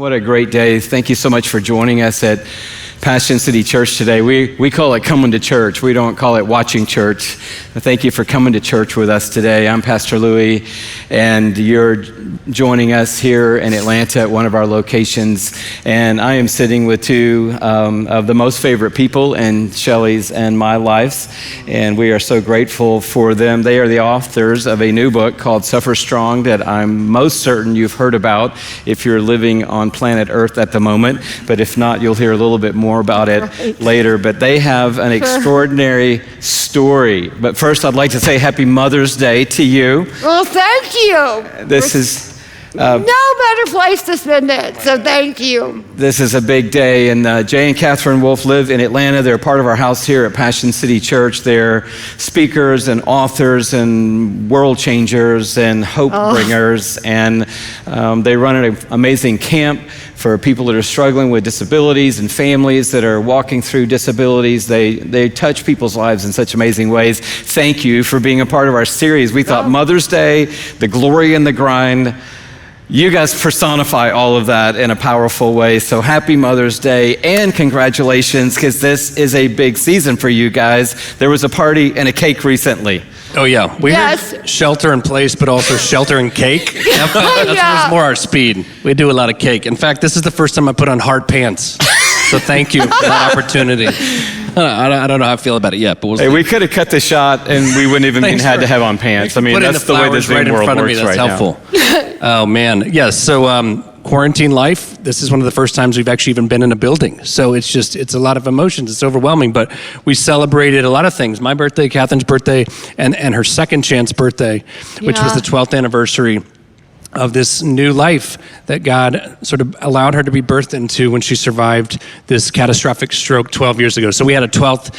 What a great day. Thank you so much for joining us at Passion City Church today. We call it coming to church. We don't call it watching church. Thank you for coming to church with us today. I'm Pastor Louie, and you're joining us here in Atlanta at one of our locations. And I am sitting with two of the most favorite people in Shelley's and my lives, and we are so grateful for them. They are the authors of a new book called Suffer Strong that I'm most certain you've heard about if you're living on planet Earth at the moment. But if not, you'll hear a little bit more about it later. But they have an extraordinary story. But first, I'd like to say Happy Mother's Day to you. Well, thank you. This is no better place to spend it, so thank you. This is a big day, and Jay and Katherine Wolf live in Atlanta. They're part of our house here at Passion City Church. They're speakers and authors and world changers and hope bringers, and they run an amazing camp for people that are struggling with disabilities and families that are walking through disabilities. They touch people's lives in such amazing ways. Thank you for being a part of our series. We thought Mother's Day, the glory and the grind, you guys personify all of that in a powerful way. So happy Mother's Day and congratulations, because this is a big season for you guys. There was a party and a cake recently. Oh yeah, we heard shelter in place, but also shelter and cake. That's more our speed. We do a lot of cake. In fact, this is the first time I put on hard pants. So thank you for that opportunity. I don't know how I feel about it yet, but we'll see. Hey, we could have cut the shot and we wouldn't even had to have on pants. I mean, that's the way the Zoom world works right now. Oh man, yes. So quarantine life. This is one of the first times we've actually even been in a building. So it's a lot of emotions. It's overwhelming, but we celebrated a lot of things. My birthday, Catherine's birthday, and her second chance birthday, which was the 12th anniversary of this new life that God sort of allowed her to be birthed into when she survived this catastrophic stroke 12 years ago. So we had a 12th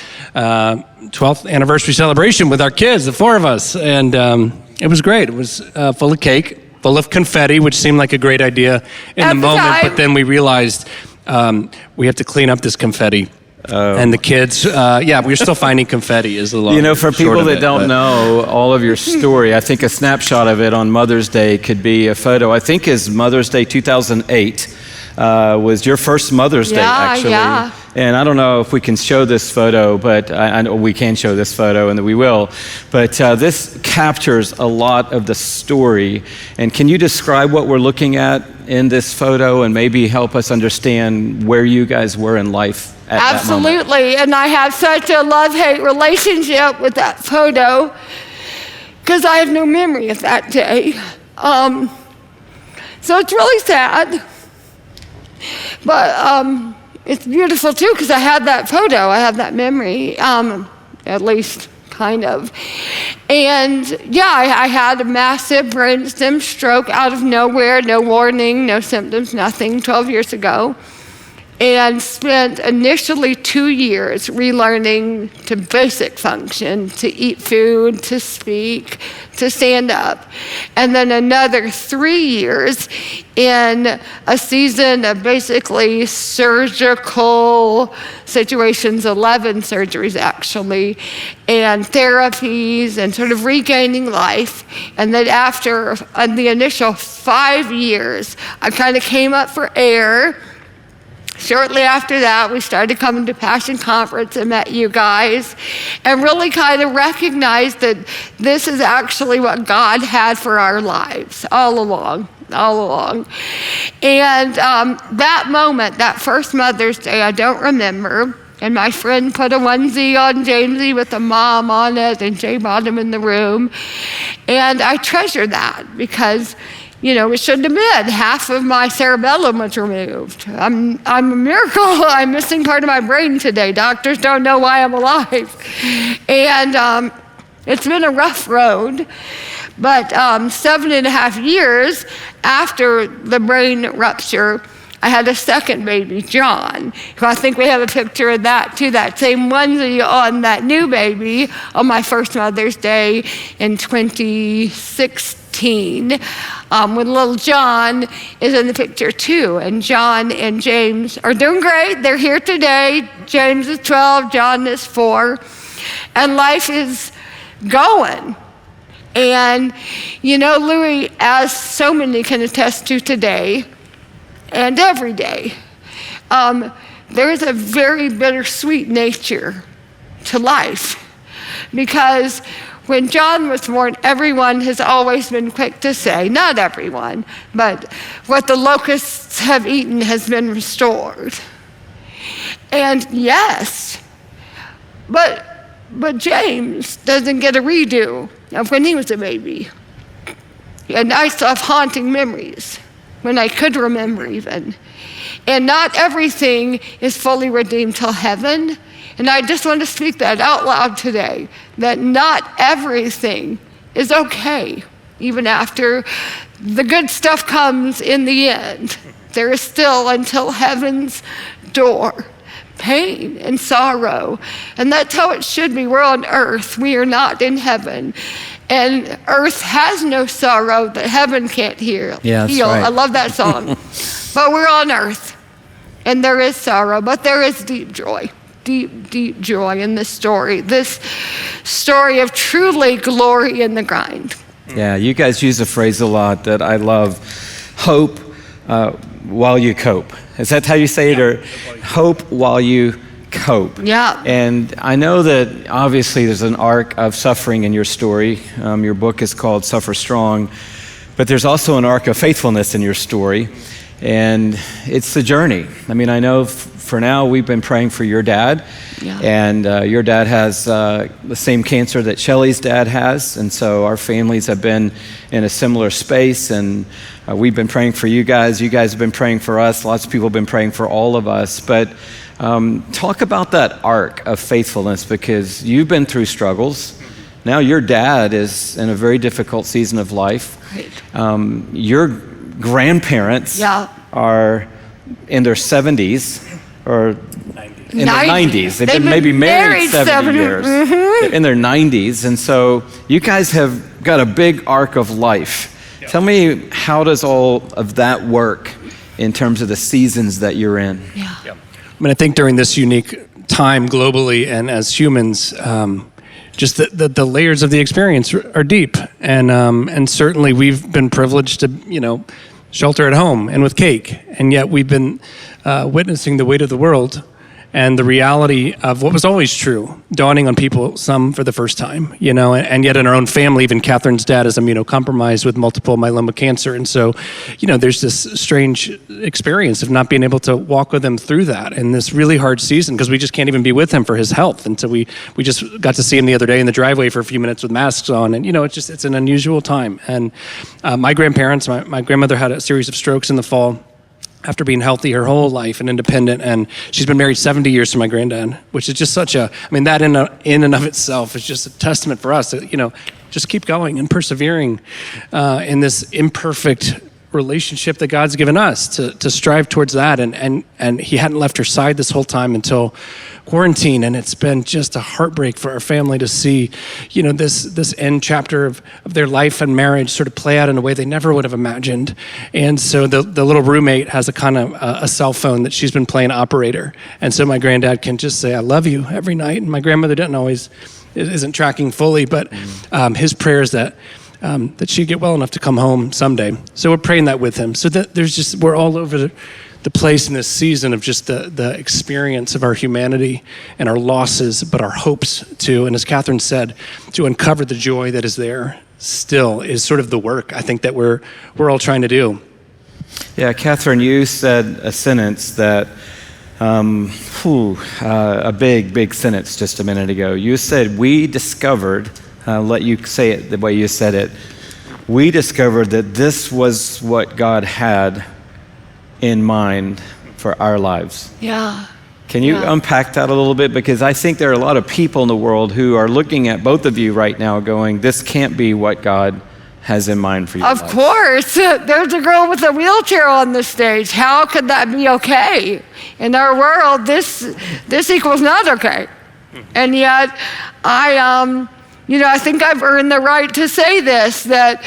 anniversary celebration with our kids, the four of us, and it was great. It was full of cake, full of confetti, which seemed like a great idea in the moment, but then we realized we have to clean up this confetti. And the kids, we're still finding confetti is the long. You know, for people that don't know all of your story, I think a snapshot of it on Mother's Day could be a photo. I think is Mother's Day 2008 was your first Mother's Day, actually. Yeah. And I don't know if we can show this photo, but I know we can show this photo, and that we will. But this captures a lot of the story. And can you describe what we're looking at in this photo and maybe help us understand where you guys were in life at that moment? Absolutely. And I have such a love-hate relationship with that photo because I have no memory of that day. So it's really sad. But it's beautiful too, because I had that photo, I have that memory, at least kind of. And I had a massive brainstem stroke out of nowhere, no warning, no symptoms, nothing, 12 years ago. And spent initially 2 years relearning to basic function, to eat food, to speak, to stand up. And then another 3 years in a season of basically surgical situations, 11 surgeries actually, and therapies and sort of regaining life. And then after the initial 5 years, I kind of came up for air. Shortly after that, we started coming to Passion Conference and met you guys and really kind of recognized that this is actually what God had for our lives all along. And that moment, that first Mother's Day, I don't remember. And my friend put a onesie on Jamesy with a mom on it, and Jay brought him in the room. And I treasure that because it shouldn't have been. Half of my cerebellum was removed. I'm a miracle. I'm missing part of my brain today. Doctors don't know why I'm alive. And it's been a rough road. But 7.5 years after the brain rupture, I had a second baby, John, who I think we have a picture of that too, that same onesie on that new baby on my first Mother's Day in 2016. When little John is in the picture too. And John and James are doing great. They're here today. James is 12, John is 4. And life is going. And Louie, as so many can attest to today, and every day. There is a very bittersweet nature to life, because when John was born, everyone has always been quick to say, not everyone, but what the locusts have eaten has been restored. And yes, but James doesn't get a redo of when he was a baby. And I still have haunting memories when I could remember even. And not everything is fully redeemed till heaven. And I just want to speak that out loud today, that not everything is okay, even after the good stuff comes in the end. There is still, until heaven's door, pain and sorrow. And that's how it should be. We're on earth. We are not in heaven. And earth has no sorrow that heaven can't heal. Yeah, that's right. I love that song. But we're on earth. And there is sorrow, but there is deep joy. Deep joy in this story of truly glory in the grind. Yeah, you guys use a phrase a lot that I love, hope while you cope. Is that how you say it? Or hope while you cope. Yeah. And I know that obviously there's an arc of suffering in your story. Your book is called Suffer Strong, but there's also an arc of faithfulness in your story. And it's the journey. I mean, I know for now we've been praying for your dad, and your dad has the same cancer that Shelly's dad has, and so our families have been in a similar space, and we've been praying for you guys. You guys have been praying for us. Lots of people have been praying for all of us. But talk about that arc of faithfulness, because you've been through struggles. Now your dad is in a very difficult season of life. Right. Your grandparents are in their 70s or in their 90s. They've been maybe married 70 years. Mm-hmm. In their 90s. And so you guys have got a big arc of life. Tell me, how does all of that work in terms of the seasons that you're in? I mean, I think during this unique time globally and as humans, just the layers of the experience are deep, and certainly we've been privileged to shelter at home and with cake, and yet we've been witnessing the weight of the world and the reality of what was always true dawning on people, some for the first time, and yet in our own family, even Katherine's dad is immunocompromised with multiple myeloma cancer, and so there's this strange experience of not being able to walk with him through that in this really hard season, because we just can't even be with him for his health. And so we just got to see him the other day in the driveway for a few minutes with masks on, and it's an unusual time. And my grandparents, my grandmother had a series of strokes in the fall after being healthy her whole life and independent, and she's been married 70 years to my granddad, which is just that in and of itself is just a testament for us that, just keep going and persevering in this imperfect relationship that God's given us to strive towards that. And he hadn't left her side this whole time until quarantine, and it's been just a heartbreak for our family to see, this end chapter of their life and marriage sort of play out in a way they never would have imagined. And so the little roommate has a kind of a cell phone that she's been playing operator, and so my granddad can just say, "I love you" every night. And my grandmother isn't tracking fully, but his prayers that she'd get well enough to come home someday. So we're praying that with him. So that we're all over the place in this season of just the experience of our humanity and our losses, but our hopes too. And as Katherine said, to uncover the joy that is there still is sort of the work I think that we're all trying to do. Yeah, Katherine, you said a sentence that, a big sentence just a minute ago. You said, we discovered, I'll let you say it the way you said it. We discovered that this was what God had in mind for our lives. Yeah. Can you unpack that a little bit? Because I think there are a lot of people in the world who are looking at both of you right now going, this can't be what God has in mind for you. Of course. There's a girl with a wheelchair on the stage. How could that be okay? In our world, this equals not okay. And yet, I think I've earned the right to say this, that,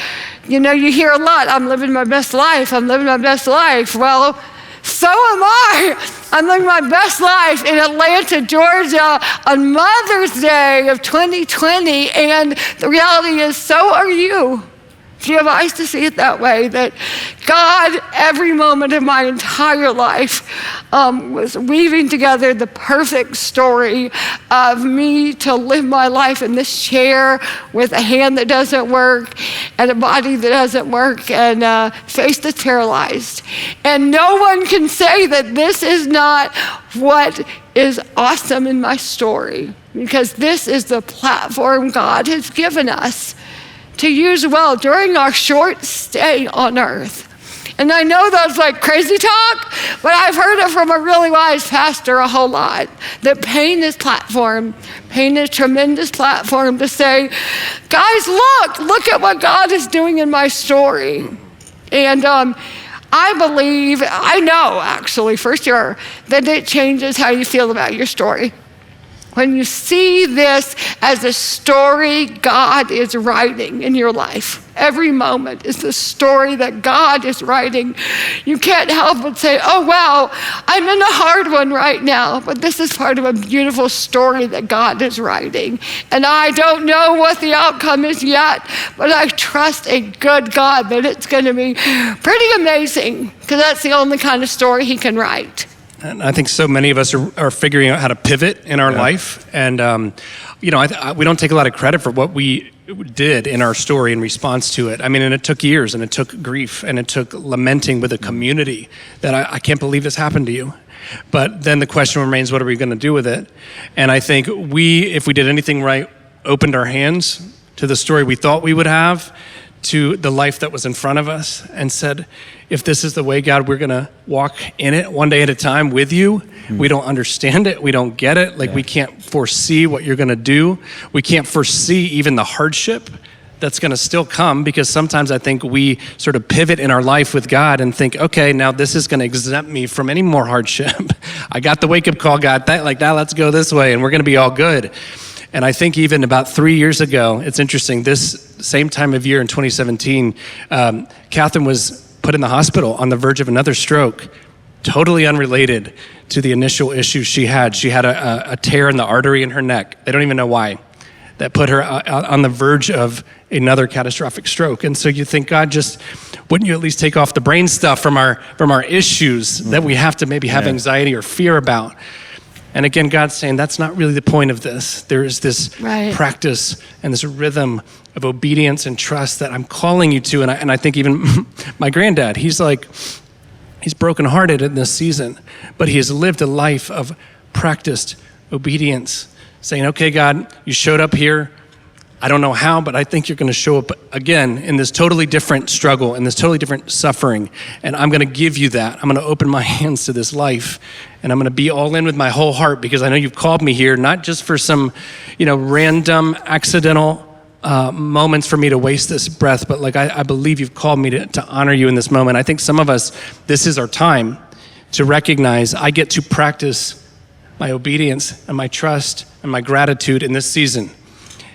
you hear a lot, I'm living my best life. Well, so am I. I'm living my best life in Atlanta, Georgia on Mother's Day of 2020, and the reality is, so are you. Do you have eyes to see it that way? That God, every moment of my entire life, was weaving together the perfect story of me to live my life in this chair with a hand that doesn't work and a body that doesn't work and a face that's paralyzed. And no one can say that this is not what is awesome in my story, because this is the platform God has given us to use well during our short stay on earth. And I know that's like crazy talk, but I've heard it from a really wise pastor a whole lot, that pain is a tremendous platform to say, guys, look at what God is doing in my story. And I know actually for sure that it changes how you feel about your story. When you see this as a story God is writing in your life, every moment is the story that God is writing. You can't help but say, oh, wow, I'm in a hard one right now, but this is part of a beautiful story that God is writing. And I don't know what the outcome is yet, but I trust a good God that it's going to be pretty amazing, because that's the only kind of story he can write. And I think so many of us are figuring out how to pivot in our life. And, we don't take a lot of credit for what we did in our story in response to it. I mean, and it took years, and it took grief, and it took lamenting with a community that I can't believe this happened to you. But then the question remains, what are we going to do with it? And I think if we did anything right, opened our hands to the story we thought we would have, to the life that was in front of us, and said, if this is the way, God, we're gonna walk in it one day at a time with you. We don't understand it, we don't get it, we can't foresee what you're gonna do. We can't foresee even the hardship that's gonna still come, because sometimes I think we sort of pivot in our life with God and think, okay, now this is gonna exempt me from any more hardship. I got the wake-up call, God, let's go this way, and we're gonna be all good. And I think even about 3 years ago, it's interesting, this same time of year in 2017, Katherine was put in the hospital on the verge of another stroke, totally unrelated to the initial issues she had. She had a tear in the artery in her neck. They don't even know why. That put her on the verge of another catastrophic stroke. And so you think, God, just wouldn't you at least take off the brain stuff from our issues that we have to maybe have anxiety or fear about? And again, God's saying that's not really the point of this. There is this practice and this rhythm of obedience and trust that I'm calling you to. And I think even my granddad, he's brokenhearted in this season, but he has lived a life of practiced obedience, saying, okay, God, you showed up here. I don't know how, but I think you're going to show up again in this totally different struggle, in this totally different suffering. And I'm going to give you that. I'm going to open my hands to this life, and I'm going to be all in with my whole heart, because I know you've called me here, not just for some, random, accidental moments for me to waste this breath, but I believe you've called me to honor you in this moment. I think some of us, this is our time to recognize I get to practice my obedience and my trust and my gratitude in this season.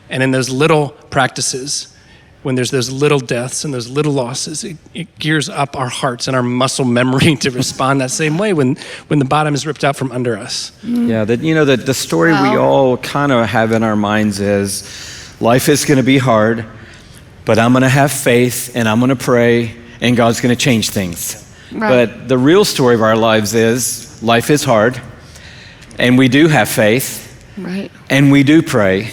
And in those little practices, when there's those little deaths and those little losses, it gears up our hearts and our muscle memory to respond that same way when the bottom is ripped out from under us. Yeah, the story we all kind of have in our minds is life is going to be hard, but I'm going to have faith and I'm going to pray and God's going to change things. Right. But the real story of our lives is life is hard and we do have faith, right, and we do pray.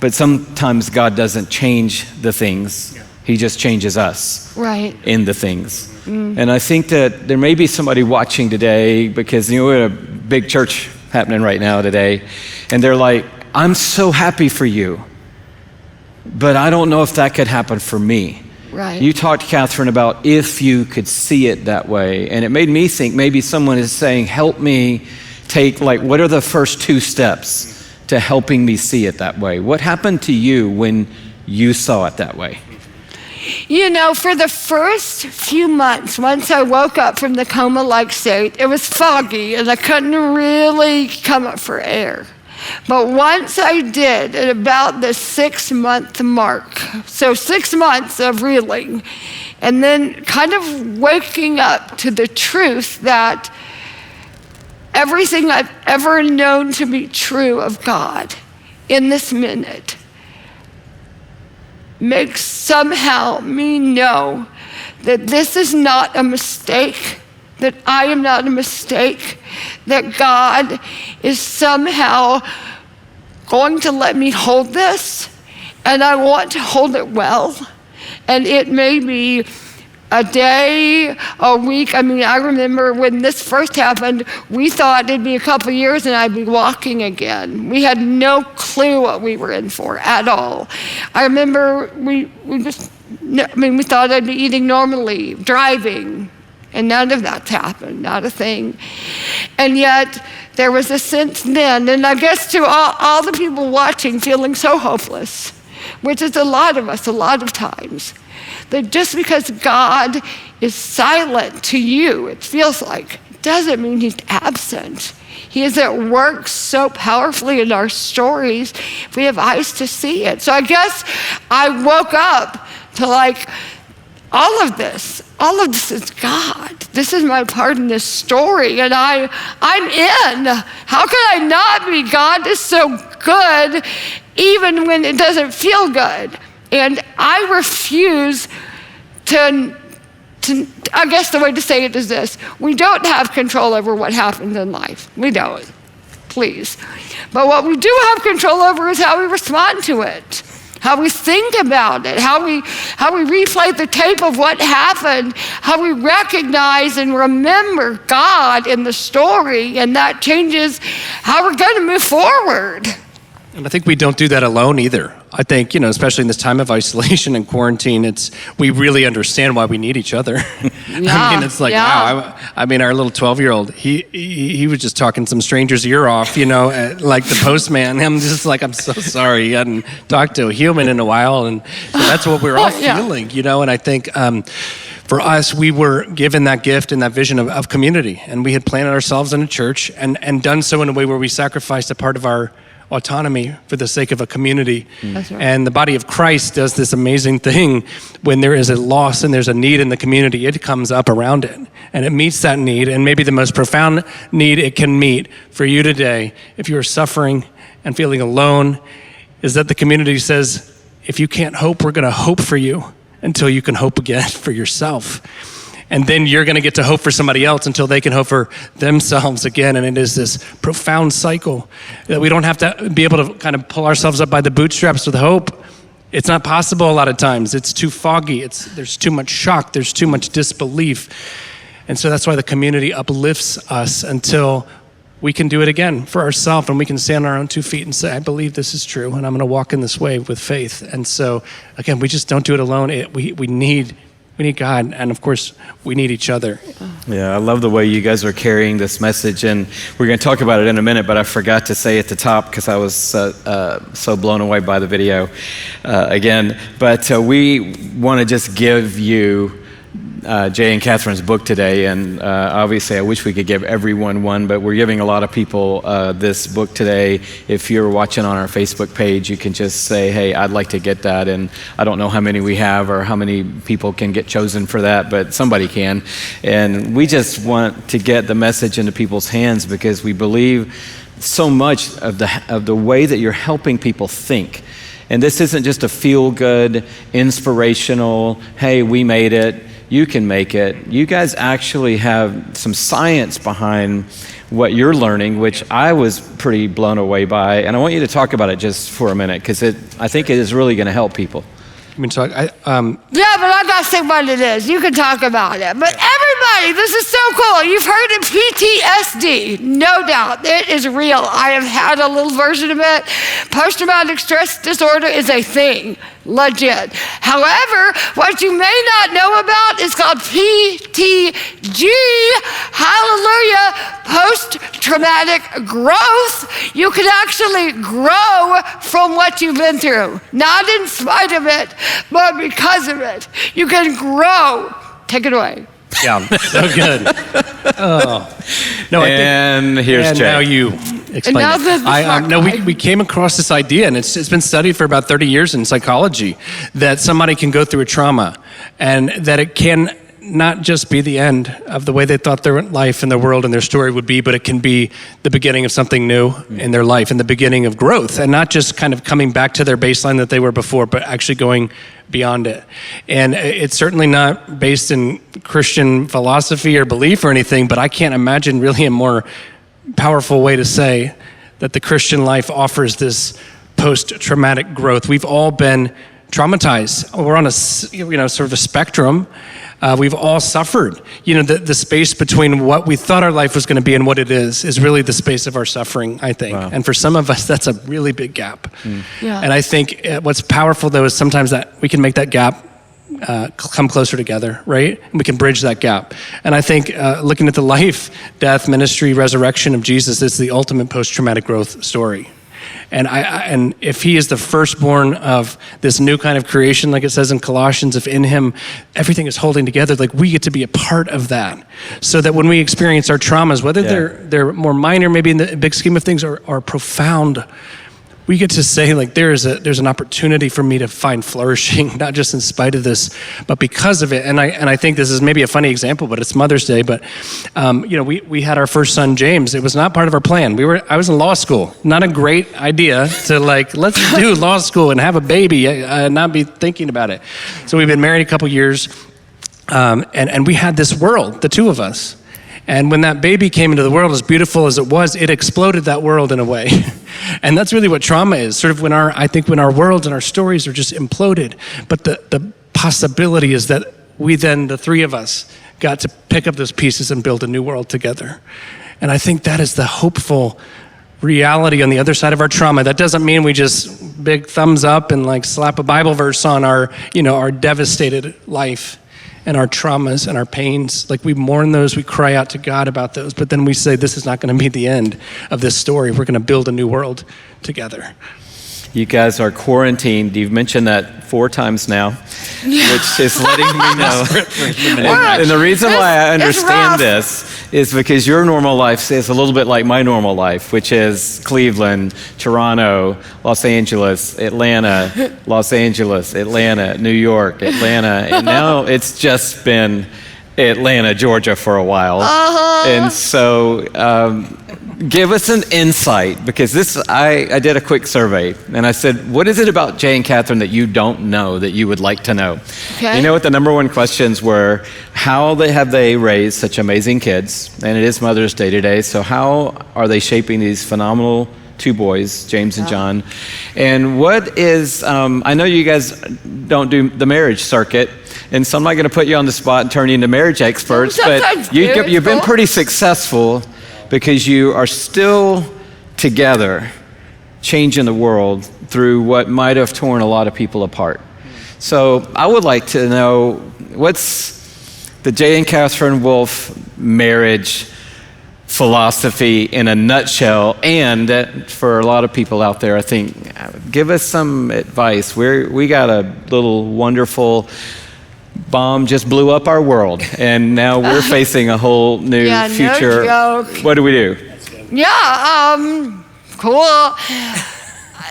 But sometimes God doesn't change the things. He just changes us in the things. And I think that there may be somebody watching today, because we're at a big church happening right now today, and they're like, I'm so happy for you, but I don't know if that could happen for me. Right. You talked, Katherine, about if you could see it that way, and it made me think maybe someone is saying, help me take, what are the first 2 steps to helping me see it that way? What happened to you when you saw it that way? For the first few months, once I woke up from the coma-like state, it was foggy and I couldn't really come up for air. But once I did, at about the 6-month mark, so 6 months of reeling, and then kind of waking up to the truth that everything I've ever known to be true of God in this minute makes somehow me know that this is not a mistake, that I am not a mistake, that God is somehow going to let me hold this, and I want to hold it well. And it may be a day, a week. I mean, I remember when this first happened, we thought it'd be a couple years and I'd be walking again. We had no clue what we were in for at all. I remember we thought I'd be eating normally, driving, and none of that's happened, not a thing. And yet, there was a sense then, and I guess to all the people watching feeling so hopeless, which is a lot of us, a lot of times, that just because God is silent to you, it feels like, doesn't mean he's absent. He is at work so powerfully in our stories if we have eyes to see it. So I guess I woke up to like, all of this is God. This is my part in this story, and I'm in. How can I not be? God is so good, even when it doesn't feel good. And I refuse to, I guess the way to say it is this: we don't have control over what happens in life. We don't, please. But what we do have control over is how we respond to it, how we think about it, how we replay the tape of what happened, how we recognize and remember God in the story, and that changes how we're going to move forward. And I think we don't do that alone either. I think, especially in this time of isolation and quarantine, we really understand why we need each other. I mean, it's like, wow. I mean, our little 12-year-old, he was just talking some stranger's ear off, like the postman. I'm just like, I'm so sorry. He hadn't talked to a human in a while. And so that's what we're all feeling, And I think for us, we were given that gift and that vision of community. And we had planted ourselves in a church and done so in a way where we sacrificed a part of our autonomy for the sake of a community. That's right. And the body of Christ does this amazing thing. When there is a loss and there's a need in the community, it comes up around it and it meets that need. And maybe the most profound need it can meet for you today, if you are suffering and feeling alone, is that the community says, if you can't hope, we're going to hope for you until you can hope again for yourself. And then you're going to get to hope for somebody else until they can hope for themselves again. And it is this profound cycle that we don't have to be able to kind of pull ourselves up by the bootstraps with hope. It's not possible a lot of times. It's too foggy. There's too much shock. There's too much disbelief. And so that's why the community uplifts us until we can do it again for ourselves, and we can stand on our own 2 feet and say, I believe this is true, and I'm going to walk in this way with faith. And so, again, we just don't do it alone. We need God, and of course, we need each other. Yeah, I love the way you guys are carrying this message, and we're going to talk about it in a minute, but I forgot to say at the top because I was so blown away by the video again. But we want to just give you Jay and Catherine's book today, and obviously I wish we could give everyone one, but we're giving a lot of people this book today. If you're watching on our Facebook page, you can just say, hey, I'd like to get that, and I don't know how many we have or how many people can get chosen for that, but somebody can. And we just want to get the message into people's hands because we believe so much of the way that you're helping people think. And this isn't just a feel-good, inspirational, hey, we made it, you can make it. You guys actually have some science behind what you're learning, which I was pretty blown away by. And I want you to talk about it just for a minute, because I think it is really going to help people. I mean, talk. Yeah, but I'm not saying what it is. You can talk about it. But everybody, this is so cool. You've heard of PTSD. No doubt. It is real. I have had a little version of it. Post-traumatic stress disorder is a thing. Legit. However, what you may not know about is called PTG. Hallelujah. Post-traumatic growth. You can actually grow from what you've been through. Not in spite of it, but because of it. You can grow. Take it away. Yeah, so good. Oh. No, and here's Jay. Now you explain it. We came across this idea, and it's been studied for about 30 years in psychology, that somebody can go through a trauma and that it can not just be the end of the way they thought their life and their world and their story would be, but it can be the beginning of something new in their life and the beginning of growth, and not just kind of coming back to their baseline that they were before, but actually going beyond it. And it's certainly not based in Christian philosophy or belief or anything, but I can't imagine really a more powerful way to say that the Christian life offers this post-traumatic growth. We've all been traumatized. We're on a, sort of a spectrum. We've all suffered. The space between what we thought our life was going to be and what it is really the space of our suffering, I think. Wow. And for some of us, that's a really big gap. Yeah. And I think what's powerful, though, is sometimes that we can make that gap come closer together, right? And we can bridge that gap. And I think looking at the life, death, ministry, resurrection of Jesus is the ultimate post-traumatic growth story. And if he is the firstborn of this new kind of creation, like it says in Colossians, if in him everything is holding together, like we get to be a part of that. So that when we experience our traumas, whether they're more minor, maybe in the big scheme of things, or profound, we get to say, like, there's an opportunity for me to find flourishing, not just in spite of this, but because of it. And I think this is maybe a funny example, but it's Mother's Day. But we had our first son, James. It was not part of our plan. I was in law school. Not a great idea to let's do law school and have a baby and not be thinking about it. So we've been married a couple years, and we had this world, the two of us. And when that baby came into the world, as beautiful as it was, it exploded that world in a way. And that's really what trauma is, sort of when our worlds and our stories are just imploded. But the possibility is that we then, the three of us, got to pick up those pieces and build a new world together. And I think that is the hopeful reality on the other side of our trauma. That doesn't mean we just big thumbs up and slap a Bible verse on our devastated life and our traumas and our pains. We mourn those, we cry out to God about those, but then we say, this is not going to be the end of this story. We're going to build a new world together. You guys are quarantined. You've mentioned that 4 times now, which is letting me know. And the reason why I understand this is because your normal life is a little bit like my normal life, which is Cleveland, Toronto, Los Angeles, Atlanta, Los Angeles, Atlanta, New York, Atlanta, and now it's just been Atlanta, Georgia for a while. And so give us an insight, because I did a quick survey and I said, what is it about Jay and Katherine that you don't know that you would like to know? Okay. You know what the number one questions were? How have they raised such amazing kids? And it is Mother's Day today, so how are they shaping these phenomenal 2 boys, James and John? And what is, I know you guys don't do the marriage circuit, and so I'm not going to put you on the spot and turn you into marriage experts, but you've been pretty successful because you are still together, changing the world through what might have torn a lot of people apart. So I would like to know, what's the Jay and Katherine Wolf marriage philosophy in a nutshell? And for a lot of people out there, I think, give us some advice. We got a little wonderful bomb just blew up our world, and now we're facing a whole new future. No joke. What do we do? Cool.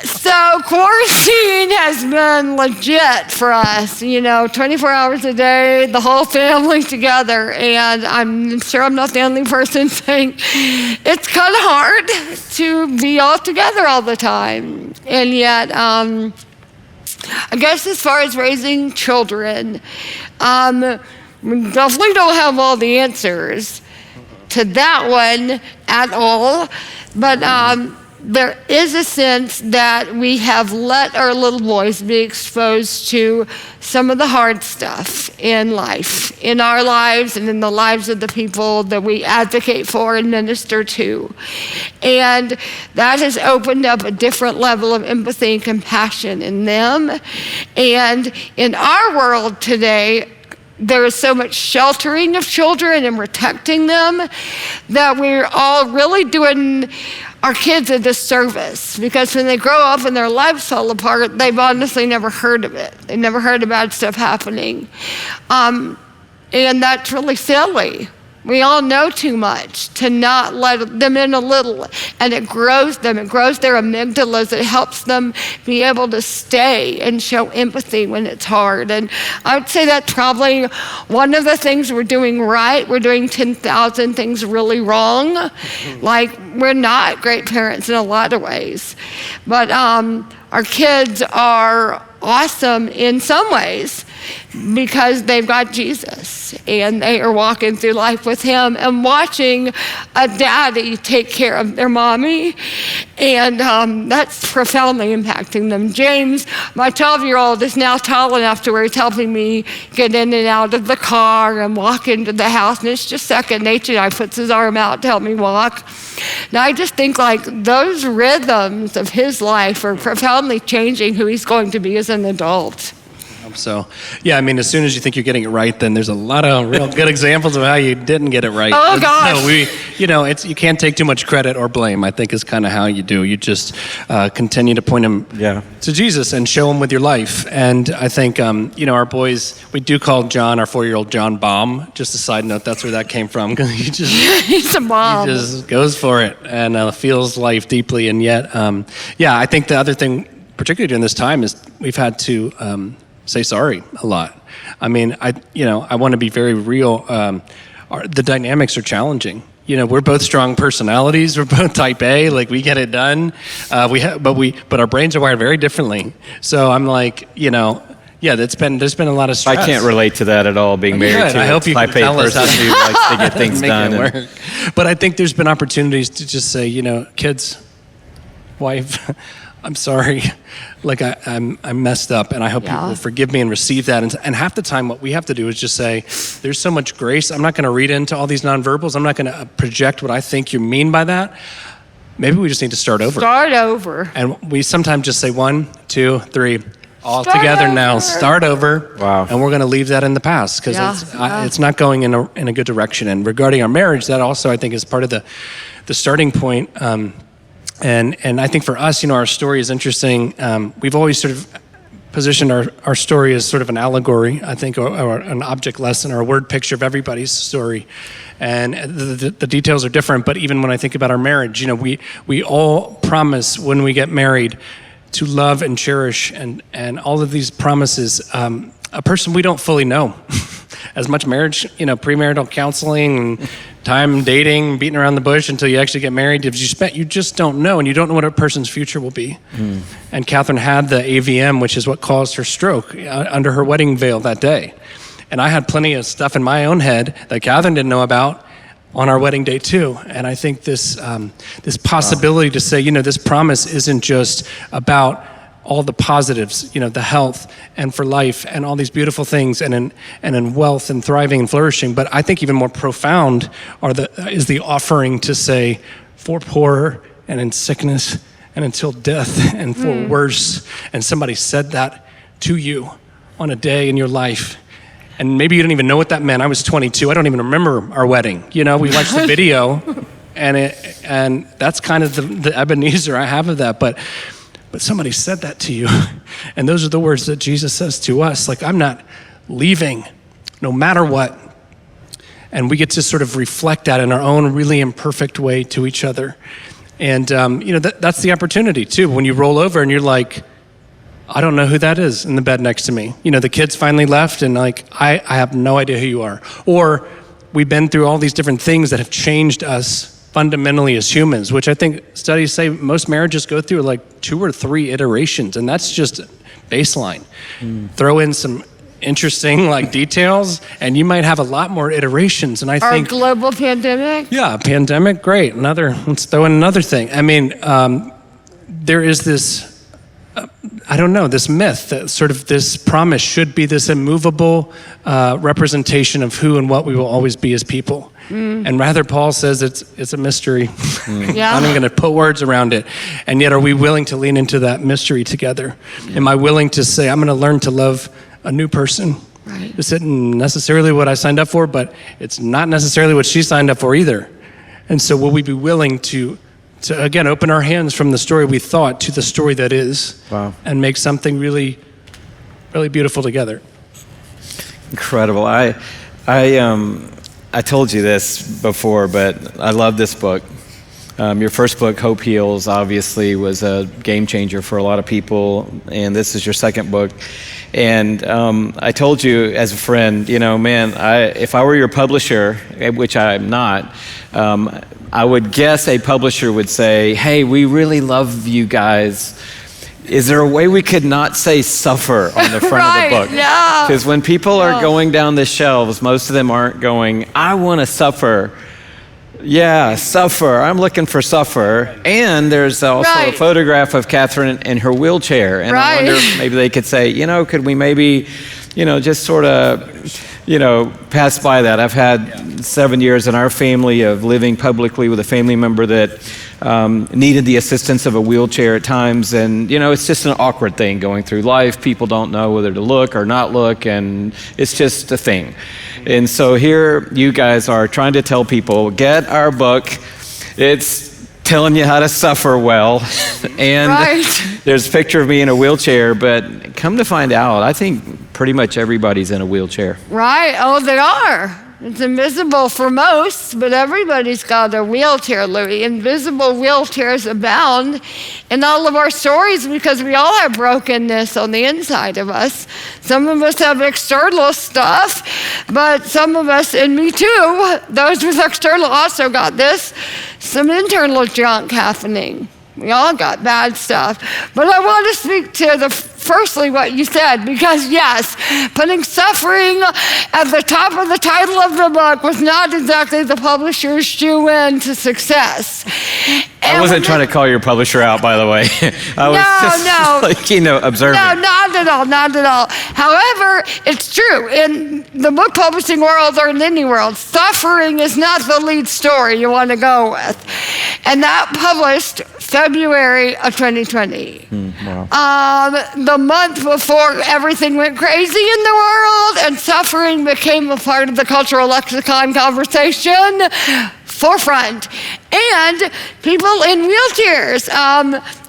So quarantine has been legit for us, 24 hours a day, the whole family together. And I'm sure I'm not the only person saying it's kind of hard to be all together all the time. And yet, I guess as far as raising children, we definitely don't have all the answers to that one at all. But there is a sense that we have let our little boys be exposed to some of the hard stuff in life, in our lives and in the lives of the people that we advocate for and minister to. And that has opened up a different level of empathy and compassion in them. And in our world today, there is so much sheltering of children and protecting them that we're all really doing our kids a disservice, because when they grow up and their lives fall apart, they've honestly never heard of it. They've never heard of bad stuff happening. And that's really silly. We all know too much to not let them in a little, and it grows them. It grows their amygdalas. It helps them be able to stay and show empathy when it's hard. And I would say that's probably one of the things we're doing right. We're doing 10,000 things really wrong. Like, we're not great parents in a lot of ways. But our kids are awesome in some ways because they've got Jesus and they are walking through life with him and watching a daddy take care of their mommy, and that's profoundly impacting them. James, my 12-year-old, is now tall enough to where he's helping me get in and out of the car and walk into the house, and it's just second nature. He puts his arm out to help me walk. Now I just think like those rhythms of his life are profoundly changing who he's going to be as an adult. So, yeah, I mean, as soon as you think you're getting it right, then there's a lot of real good examples of how you didn't get it right. Oh, gosh. So you can't take too much credit or blame, I think is kind of how you do. You just continue to point them to Jesus and show him with your life. And I think, our boys, we do call John, our 4-year-old, John Bomb. Just a side note, that's where that came from. Because he's a mom. He just goes for it and feels life deeply. And yet, I think the other thing, particularly during this time, is we've had to say sorry a lot. I mean, I want to be very real. The dynamics are challenging. We're both strong personalities. We're both type A. Like, we get it done. But our brains are wired very differently. So I'm like, there's been a lot of stress. I can't relate to that at all, being married to I hope you a can tell us person who likes to get things done. Work. But I think there's been opportunities to just say, kids, wife, I'm sorry. Like, I messed up, and I hope people will forgive me and receive that. And half the time, what we have to do is just say, there's so much grace. I'm not going to read into all these nonverbals. I'm not going to project what I think you mean by that. Maybe we just need to start over. Start over. And we sometimes just say 1, 2, 3, all Start together over. now. Start over. Wow. And we're going to leave that in the past because it's not going in a good direction. And regarding our marriage, that also, I think, is part of the starting point. And I think for us, our story is interesting. We've always sort of positioned our story as sort of an allegory, I think, or an object lesson or a word picture of everybody's story. And the details are different, but even when I think about our marriage, we all promise when we get married to love and cherish and all of these promises, a person we don't fully know. As much marriage, premarital counseling and time dating, beating around the bush until you actually get married, you just don't know, and you don't know what a person's future will be. And Katherine had the AVM, which is what caused her stroke, under her wedding veil that day. And I had plenty of stuff in my own head that Katherine didn't know about on our wedding day too. And I think this possibility to say, this promise isn't just about all the positives, the health and for life and all these beautiful things and in wealth and thriving and flourishing. But I think even more profound is the offering to say, for poor and in sickness and until death and for worse. And somebody said that to you on a day in your life. And maybe you didn't even know what that meant. I was 22. I don't even remember our wedding. We watched the video and that's kind of the Ebenezer I have of that. But somebody said that to you. And those are the words that Jesus says to us. Like, I'm not leaving no matter what. And we get to sort of reflect that in our own really imperfect way to each other. And, that's the opportunity too. When you roll over and you're like, I don't know who that is in the bed next to me. The kids finally left and like, I have no idea who you are. Or we've been through all these different things that have changed us fundamentally as humans, which I think studies say most marriages go through like 2 or 3 iterations, and that's just baseline. Throw in some interesting details, and you might have a lot more iterations. And I think our global pandemic. Yeah, pandemic, great. Let's throw in another thing. I mean, there is this. This myth that sort of this promise should be this immovable representation of who and what we will always be as people. And rather, Paul says it's a mystery. I'm going to put words around it. And yet, are we willing to lean into that mystery together? Am I willing to say, I'm going to learn to love a new person? Right. This isn't necessarily what I signed up for, but it's not necessarily what she signed up for either. And so will we be willing to again, open our hands from the story we thought to the story that is, and make something really, really beautiful together. Incredible. I told you this before, but I love this book. Your first book, Hope Heals, obviously was a game changer for a lot of people, and this is your second book. And I told you as a friend, man, if I were your publisher, which I'm not, I would guess a publisher would say, hey, we really love you guys. Is there a way we could not say suffer on the front of the book? Yeah. Because when people are going down the shelves, most of them aren't going, I want to suffer. Yeah, suffer. I'm looking for suffer. And there's also a photograph of Katherine in her wheelchair. And I wonder if maybe they could say, could we maybe, just sort of, pass by that. I've had 7 years in our family of living publicly with a family member that needed the assistance of a wheelchair at times. And, it's just an awkward thing going through life. People don't know whether to look or not look, and it's just a thing. And so here you guys are trying to tell people, get our book. It's telling you how to suffer well. And there's a picture of me in a wheelchair, but come to find out, I think pretty much everybody's in a wheelchair. Right. Oh, they are. It's invisible for most, but everybody's got a wheelchair, Louie. Invisible wheelchairs abound in all of our stories because we all have brokenness on the inside of us. Some of us have external stuff, but some of us, and me too, those with external also got this, some internal junk happening. We all got bad stuff. But I want to speak to firstly what you said, because yes, putting suffering at the top of the title of the book was not exactly the publisher's shoe-in to success. I wasn't trying to call your publisher out, by the way. I was just observing. No, not at all. However, it's true. In the book publishing world or in any world, suffering is not the lead story you want to go with. And that published February of 2020. Wow. The month before everything went crazy in the world and suffering became a part of the cultural lexicon conversation forefront. And people in wheelchairs.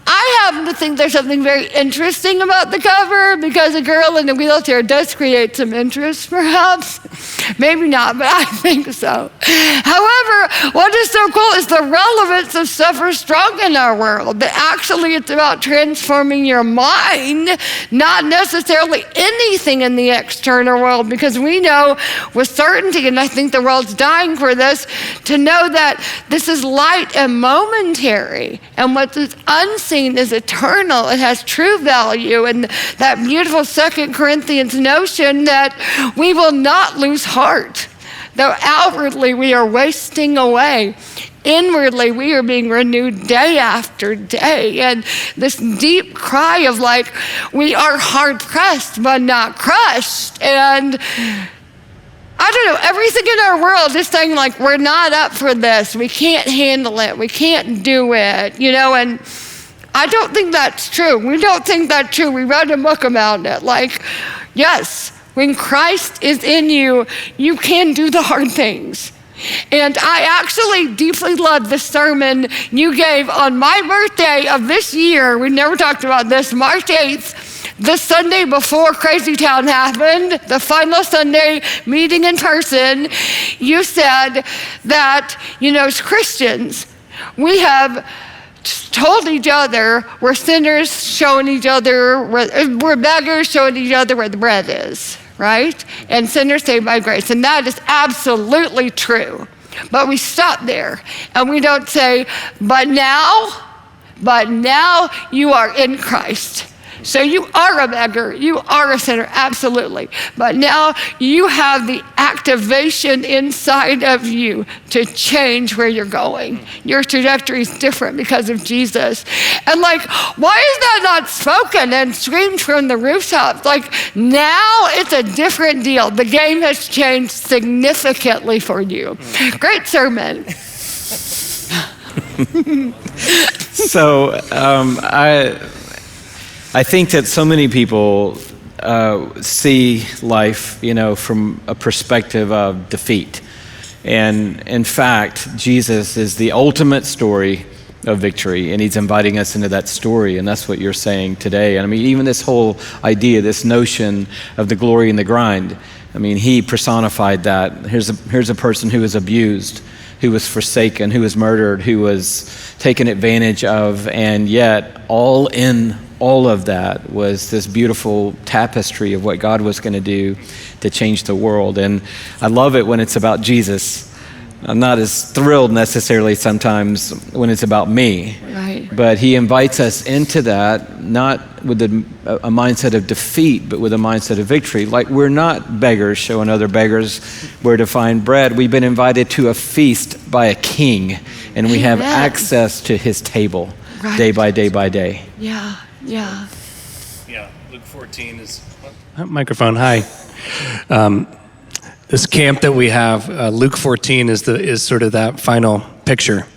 I happen to think there's something very interesting about the cover because a girl in a wheelchair does create some interest, perhaps. Maybe not, but I think so. However, what is so cool is the relevance of Suffer Strong in our world. That actually it's about transforming your mind, not necessarily anything in the external world, because we know with certainty, and I think the world's dying for this, to know that this is light and momentary, and what is unseen is eternal. It has true value, and that beautiful 2 Corinthians notion that we will not lose heart. Though outwardly we are wasting away, inwardly we are being renewed day after day. And this deep cry of we are hard pressed but not crushed. And I don't know, everything in our world is saying we're not up for this. We can't handle it. We can't do it, and I don't think that's true. We don't think that's true. We read a book about it. Yes, when Christ is in you, you can do the hard things. And I actually deeply love the sermon you gave on my birthday of this year. We never talked about this, March 8th, the Sunday before Crazy Town happened, the final Sunday meeting in person. You said that, as Christians, we have told each other we're sinners, showing each other, we're beggars, showing each other where the bread is, right? And sinners saved by grace. And that is absolutely true. But we stop there and we don't say, but now you are in Christ. So you are a beggar, you are a sinner, absolutely. But now you have the activation inside of you to change where you're going. Your trajectory is different because of Jesus. And why is that not spoken and screamed from the rooftops? Now it's a different deal. The game has changed significantly for you. Great sermon. So I think that so many people see life, from a perspective of defeat. And in fact, Jesus is the ultimate story of victory, and he's inviting us into that story, and that's what you're saying today. And even this whole idea, this notion of the glory and the grind, I mean, he personified that. Here's a person who was abused, who was forsaken, who was murdered, who was taken advantage of, and yet all in all of that was this beautiful tapestry of what God was going to do to change the world. And I love it when it's about Jesus. I'm not as thrilled necessarily sometimes when it's about me. Right. But he invites us into that, not with a mindset of defeat, but with a mindset of victory. Like, we're not beggars showing other beggars where to find bread. We've been invited to a feast by a king, and we have access to his table day by day by day. Yeah. Yeah, Luke 14 is... Microphone, hi. This camp that we have, Luke 14 is sort of that final picture.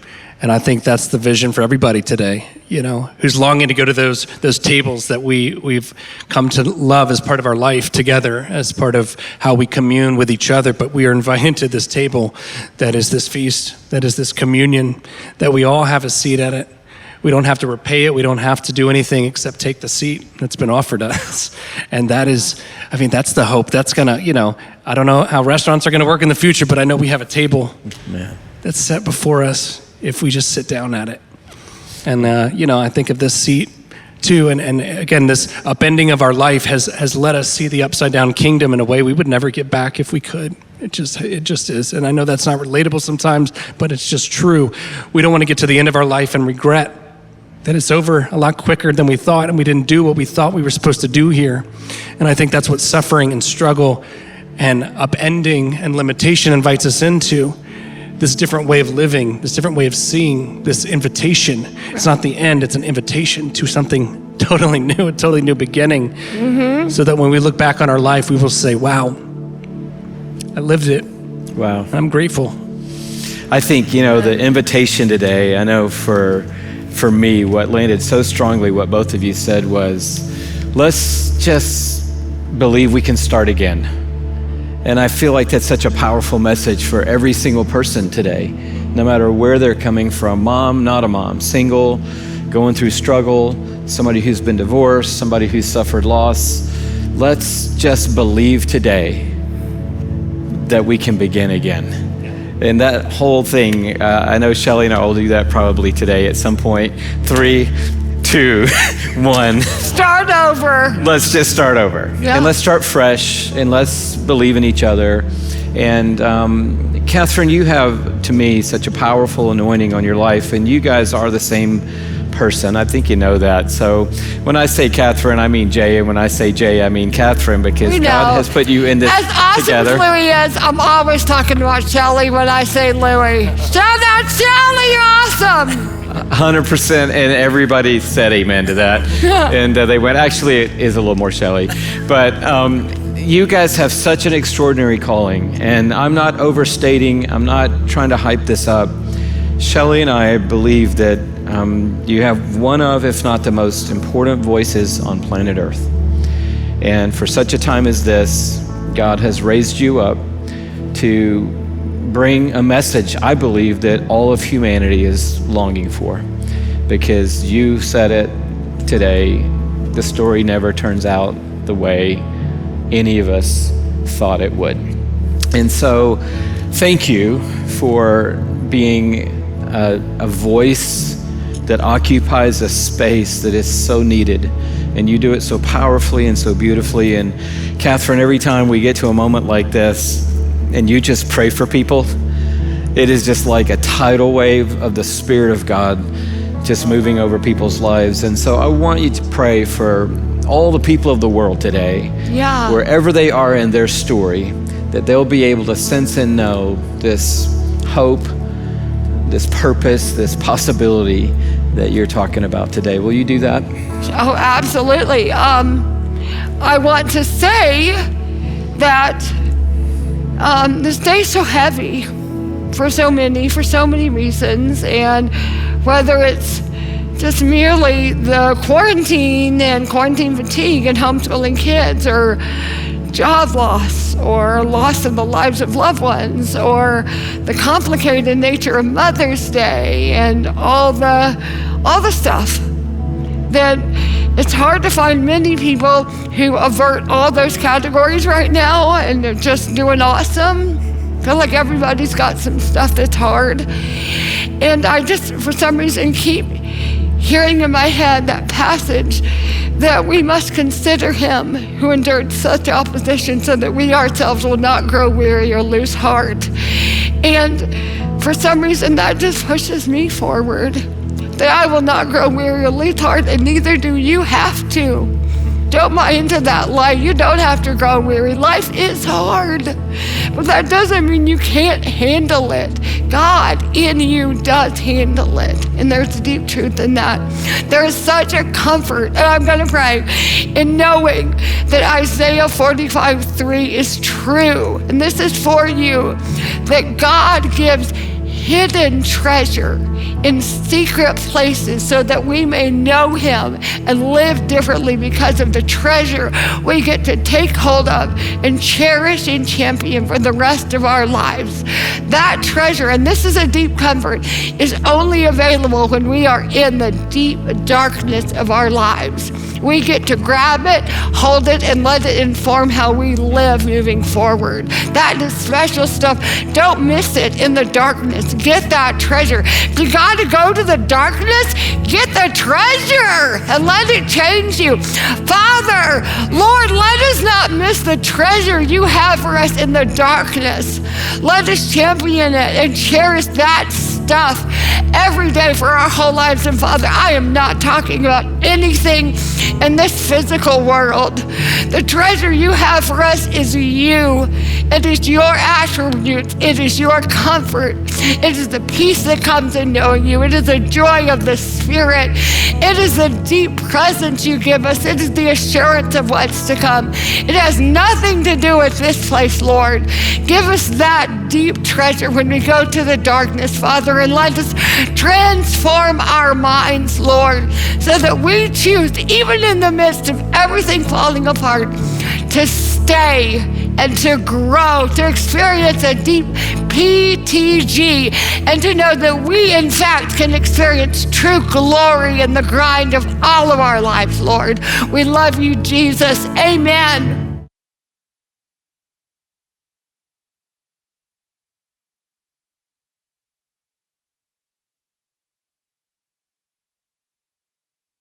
And I think that's the vision for everybody today, who's longing to go to those tables that we've come to love as part of our life together, as part of how we commune with each other. But we are invited to this table that is this feast, that is this communion, that we all have a seat at it. We don't have to repay it. We don't have to do anything except take the seat that's been offered us. And that is, that's the hope. That's going to, I don't know how restaurants are going to work in the future, but I know we have a table that's set before us if we just sit down at it. And, I think of this seat too. And again, this upending of our life has let us see the upside down kingdom in a way we would never get back if we could. It just is. And I know that's not relatable sometimes, but it's just true. We don't want to get to the end of our life and regret that it's over a lot quicker than we thought, and we didn't do what we thought we were supposed to do here. And I think that's what suffering and struggle and upending and limitation invites us into, this different way of living, this different way of seeing, this invitation. It's not the end, it's an invitation to something totally new, a totally new beginning. Mm-hmm. So that when we look back on our life, we will say, wow, I lived it. Wow. And I'm grateful. I think, the invitation today, I know for me, what landed so strongly, what both of you said was, let's just believe we can start again. And I feel like that's such a powerful message for every single person today, no matter where they're coming from, mom, not a mom, single, going through struggle, somebody who's been divorced, somebody who's suffered loss. Let's just believe today that we can begin again. And that whole thing, I know Shelly and I will do that probably today at some point. 3, 2, 1. Start over. Let's just start over. Yeah. And let's start fresh, and let's believe in each other. And Katherine, you have, to me, such a powerful anointing on your life, and you guys are the same person. I think you know that. So when I say Katherine, I mean Jay, and when I say Jay, I mean Katherine, because God has put you in this together. As awesome as Louie is, I'm always talking about Shelly when I say Louie. Shout out Shelly, you're awesome. 100%, and everybody said amen to that. And they went, actually, it is a little more Shelly. But you guys have such an extraordinary calling, and I'm not overstating, I'm not trying to hype this up. Shelly and I believe that you have one of, if not the most important voices on planet Earth. And for such a time as this, God has raised you up to bring a message, I believe, that all of humanity is longing for. Because you said it today, the story never turns out the way any of us thought it would. And so, thank you for being a voice that occupies a space that is so needed. And you do it so powerfully and so beautifully. And Katherine, every time we get to a moment like this and you just pray for people, it is just like a tidal wave of the Spirit of God just moving over people's lives. And so I want you to pray for all the people of the world today, wherever they are in their story, that they'll be able to sense and know this hope, this purpose, this possibility that you're talking about today. Will you do that? Oh, absolutely. I want to say that this day's so heavy for so many reasons, and whether it's just merely the quarantine and quarantine fatigue and homeschooling kids, or job loss, or loss of the lives of loved ones, or the complicated nature of Mother's Day, and all the stuff that It's hard to find many people who avert all those categories right now and they're just doing awesome. I feel like everybody's got some stuff that's hard. And I just, for some reason, keep hearing in my head that passage that we must consider him who endured such opposition so that we ourselves will not grow weary or lose heart. And for some reason, that just pushes me forward, that I will not grow weary or lose heart, and neither do you have to. Don't buy into that lie. You don't have to grow weary. Life is hard, but that doesn't mean you can't handle it. God in you does handle it, and there's deep truth in that. There is such a comfort, and I'm going to pray, in knowing that Isaiah 45:3 is true, and this is for you, that God gives hidden treasure in secret places so that we may know him and live differently because of the treasure we get to take hold of and cherish and champion for the rest of our lives. That treasure, and this is a deep comfort, is only available when we are in the deep darkness of our lives. We get to grab it, hold it, and let it inform how we live moving forward. That is special stuff. Don't miss it in the darkness. Get that treasure. If you got to go to the darkness, get the treasure and let it change you. Father, Lord, let us not miss the treasure you have for us in the darkness. Let us champion it and cherish that stuff every day for our whole lives. And Father, I am not talking about anything in this physical world. The treasure you have for us is you. It is your attributes. It is your comfort. It is the peace that comes in knowing you. It is the joy of the Spirit. It is the deep presence you give us. It is the assurance of what's to come. It has nothing to do with this place, Lord. Give us that deep treasure when we go to the darkness, Father, and let us transform our minds, Lord, so that we choose, even in the midst of everything falling apart, to stay and to grow, to experience a deep PTG, and to know that we, in fact, can experience true glory in the grind of all of our lives, Lord. We love you, Jesus. Amen.